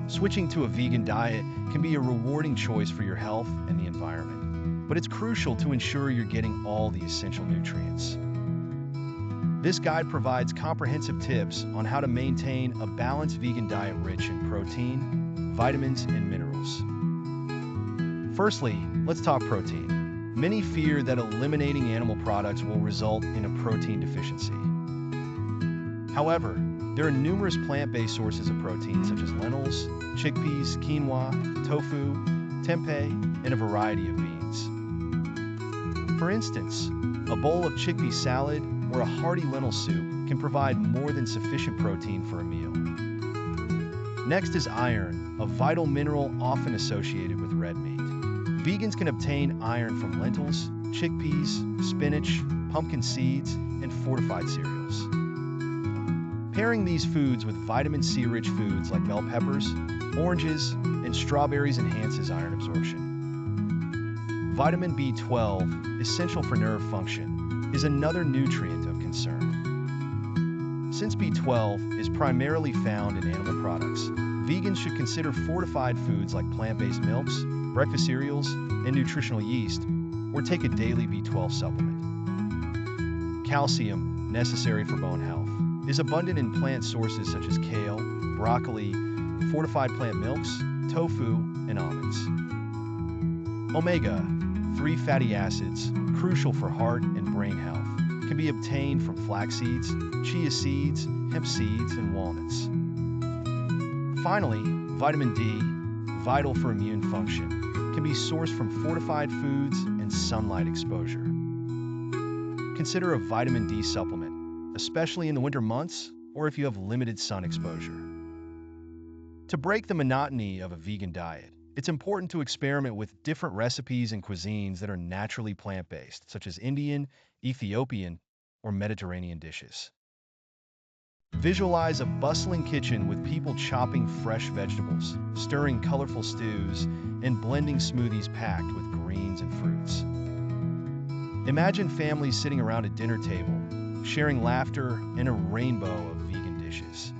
Switching to a vegan diet can be a rewarding choice for your health and the environment, but it's crucial to ensure you're getting all the essential nutrients. This guide provides comprehensive tips on how to maintain a balanced vegan diet rich in protein, vitamins, and minerals. Firstly, let's talk protein. Many fear that eliminating animal products will result in a protein deficiency. However, there are numerous plant-based sources of protein such as lentils, chickpeas, quinoa, tofu, tempeh, and a variety of beans. For instance, a bowl of chickpea salad or a hearty lentil soup can provide more than sufficient protein for a meal. Next is iron, a vital mineral often associated with red meat. Vegans can obtain iron from lentils, chickpeas, spinach, pumpkin seeds, and fortified cereals. Pairing these foods with vitamin C-rich foods like bell peppers, oranges, and strawberries enhances iron absorption. Vitamin B12, essential for nerve function, is another nutrient of concern. Since B12 is primarily found in animal products, vegans should consider fortified foods like plant-based milks, breakfast cereals, and nutritional yeast, or take a daily B12 supplement. Calcium, necessary for bone health, is abundant in plant sources such as kale, broccoli, fortified plant milks, tofu, and almonds. Omega-3 fatty acids, crucial for heart and brain health, can be obtained from flax seeds, chia seeds, hemp seeds, and walnuts. Finally, vitamin D, vital for immune function, can be sourced from fortified foods and sunlight exposure. Consider a vitamin D supplement, especially in the winter months or if you have limited sun exposure. To break the monotony of a vegan diet, it's important to experiment with different recipes and cuisines that are naturally plant-based, such as Indian, Ethiopian, or Mediterranean dishes. Visualize a bustling kitchen with people chopping fresh vegetables, stirring colorful stews, and blending smoothies packed with greens and fruits. Imagine families sitting around a dinner table, sharing laughter and a rainbow of vegan dishes.